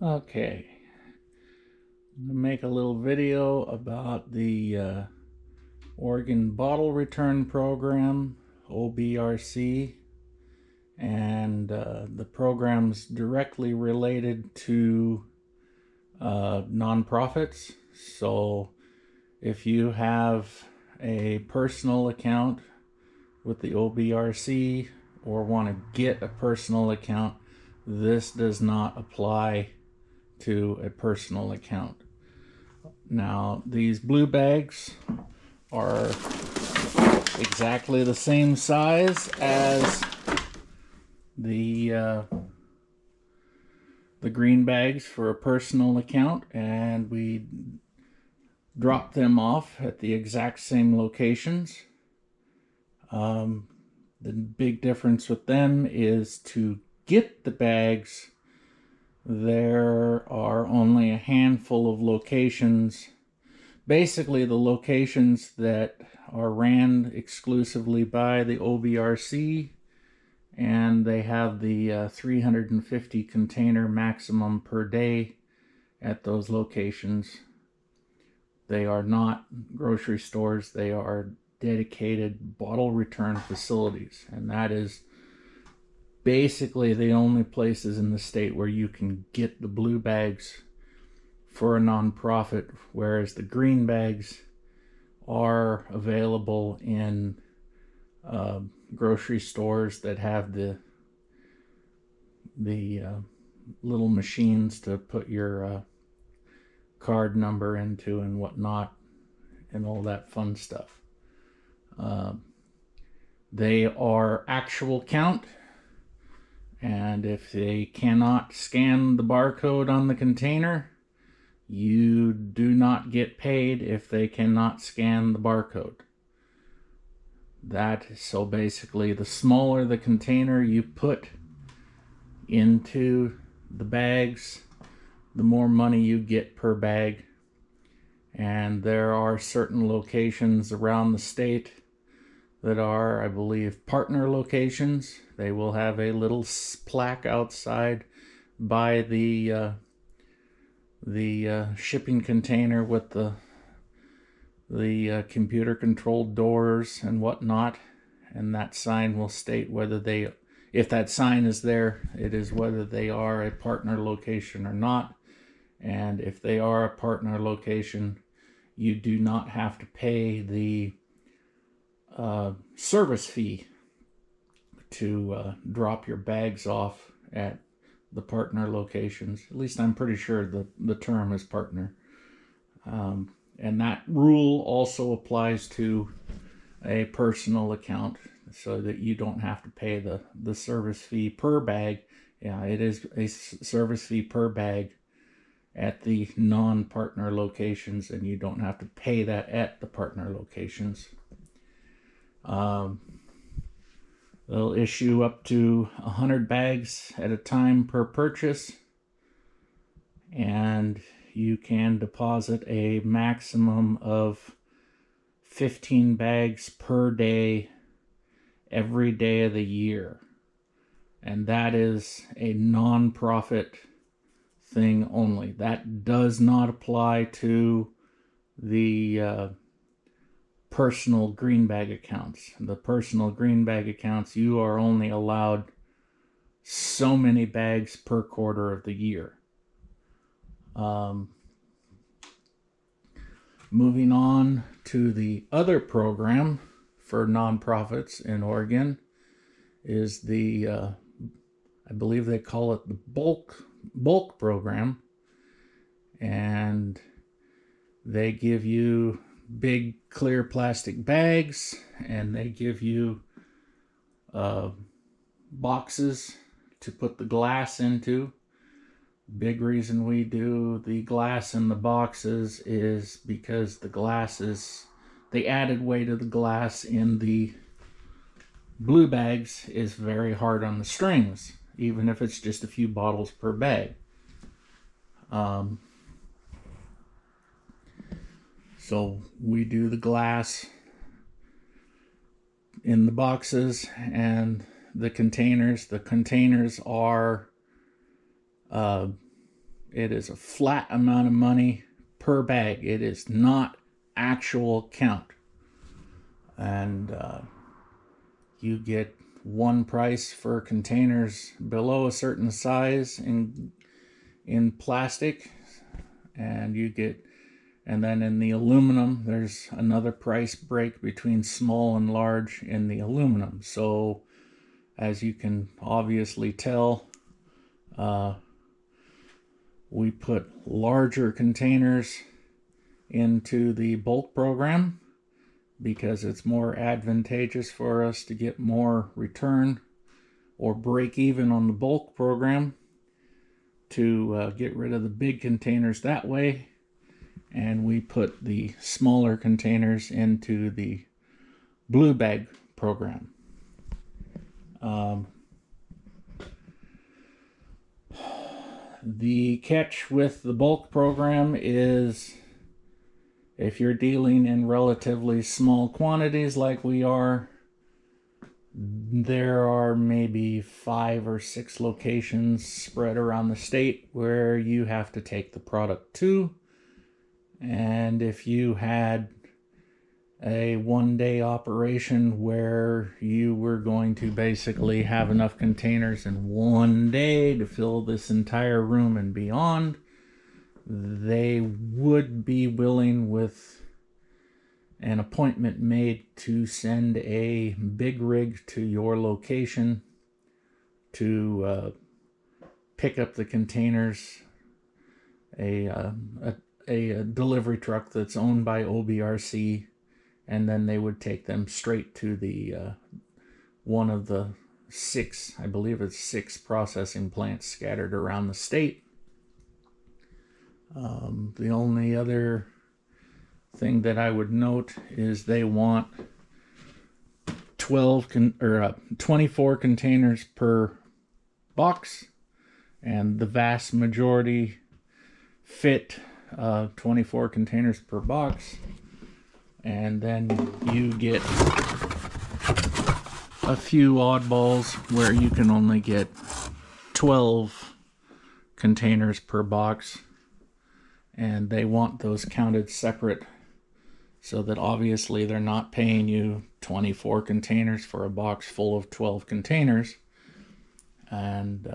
Okay, I'm gonna make a little video about the Oregon Bottle Return Program, OBRC, and the program's directly related to nonprofits. So if you have a personal account with the OBRC or want to get a personal account, this does not apply to a personal account. Now, these blue bags are exactly the same size as the green bags for a personal account, and we drop them off at the exact same locations. The big difference with them is to get the bags, there are only a handful of locations. Basically, the locations that are ran exclusively by the OBRC, and they have the 350 container maximum per day at those locations. They are not grocery stores, they are dedicated bottle return facilities, and that is basically the only places in the state where you can get the blue bags for a nonprofit, whereas the green bags are available in grocery stores that have the little machines to put your card number into and whatnot, and all that fun stuff. They are actual count, and if they cannot scan the barcode on the container, you do not get paid if they cannot scan the barcode. So basically, the smaller the container you put into the bags, the more money you get per bag. And there are certain locations around the state that are, I believe, partner locations. They will have a little plaque outside by the shipping container with the computer controlled doors and whatnot, and that sign will state whether they, if that sign is there, it is whether they are a partner location or not. And if they are a partner location, you do not have to pay the service fee to drop your bags off at the partner locations. At least I'm pretty sure the term is partner. And that rule also applies to a personal account, so that you don't have to pay the service fee per bag. Yeah, it is a service fee per bag at the non-partner locations, and you don't have to pay that at the partner locations. They'll issue up to 100 bags at a time per purchase, and you can deposit a maximum of 15 bags per day every day of the year. And that is a non-profit thing only. That does not apply to the personal green bag accounts. The personal green bag accounts, you are only allowed so many bags per quarter of the year. Moving on to the other program for nonprofits in Oregon is the I believe they call it the bulk program, and they give you big clear plastic bags, and they give you boxes to put the glass into. Big reason we do the glass in the boxes is because the added weight of the glass in the blue bags is very hard on the strings, even if it's just a few bottles per bag. So we do the glass in the boxes and the containers. The containers are It is a flat amount of money per bag. It is not actual count. And you get one price for containers below a certain size in plastic, and then in the aluminum there's another price break between small and large in the aluminum. So as you can obviously tell, we put larger containers into the bulk program because it's more advantageous for us to get more return or break even on the bulk program, to get rid of the big containers that way. And we put the smaller containers into the blue bag program. The catch with the bulk program is, if you're dealing in relatively small quantities like we are, there are maybe 5 or 6 locations spread around the state where you have to take the product to. And if you had a one-day operation where you were going to basically have enough containers in one day to fill this entire room and beyond, they would be willing, with an appointment made, to send a big rig to your location to pick up the containers. A delivery truck that's owned by OBRC, and then they would take them straight to the one of the 6, I believe it's 6 processing plants scattered around the state. The only other thing that I would note is they want 24 containers per box, and the vast majority fit 24 containers per box. And then you get a few oddballs where you can only get 12 containers per box, and they want those counted separate, so that obviously they're not paying you 24 containers for a box full of 12 containers. And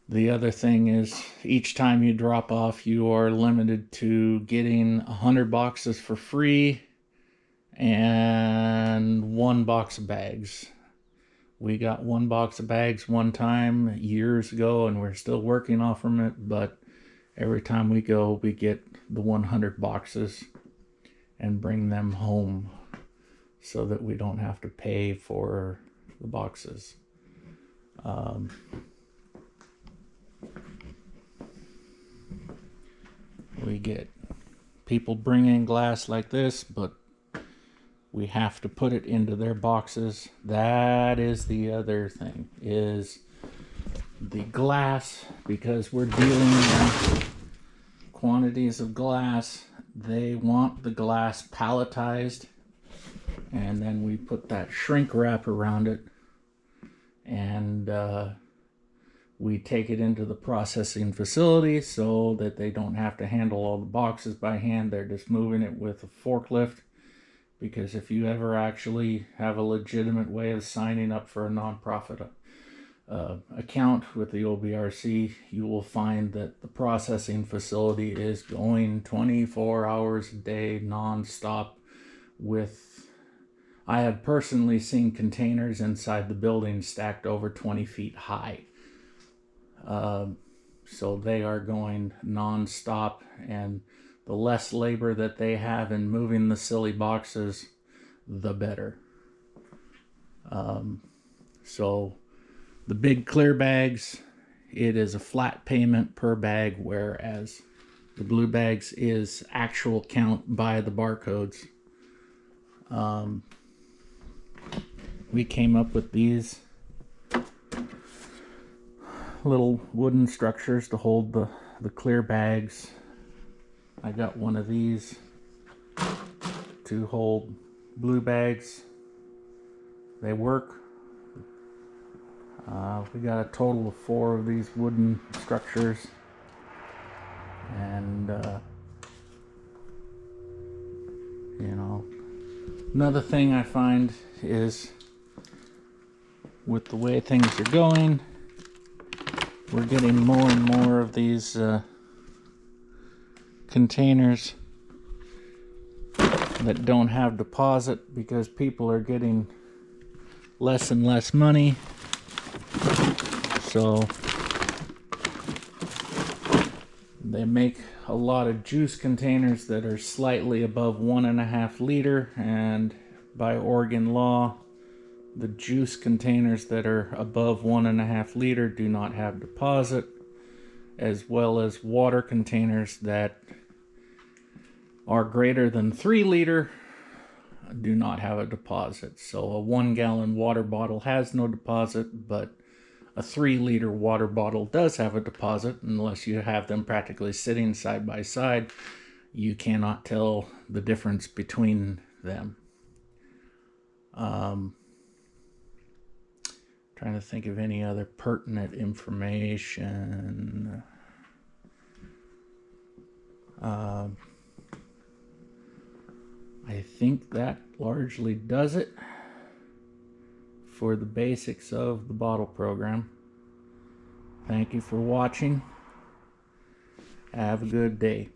the other thing is, each time you drop off, you are limited to getting 100 boxes for free and 1 box of bags. We got 1 box of bags one time years ago, and we're still working off from it, but every time we go, we get the 100 boxes and bring them home so that we don't have to pay for the boxes. We get people bring in glass like this, but we have to put it into their boxes. That is the other thing, is the glass, because we're dealing in quantities of glass. They want the glass palletized, and then we put that shrink wrap around it, and we take it into the processing facility so that they don't have to handle all the boxes by hand. They're just moving it with a forklift. Because if you ever actually have a legitimate way of signing up for a nonprofit account with the OBRC, you will find that the processing facility is going 24 hours a day, non-stop. I have personally seen containers inside the building stacked over 20 feet high. So they are going non-stop, and the less labor that they have in moving the silly boxes, the better. So the big clear bags, it is a flat payment per bag, whereas the blue bags is actual count by the barcodes. We came up with these little wooden structures to hold the clear bags. I got one of these to hold blue bags. They work. We got a total of 4 of these wooden structures, and you know, another thing I find is with the way things are going, we're getting more and more of these containers that don't have deposit because people are getting less and less money. So they make a lot of juice containers that are slightly above 1.5 liter, and by Oregon law, the juice containers that are above 1.5 liter do not have deposit, as well as water containers that are greater than 3 liter do not have a deposit. So a 1-gallon water bottle has no deposit, but a 3-liter water bottle does have a deposit. Unless you have them practically sitting side by side, you cannot tell the difference between them. Trying to think of any other pertinent information. I think that largely does it for the basics of the bottle program. Thank you for watching. Have a good day.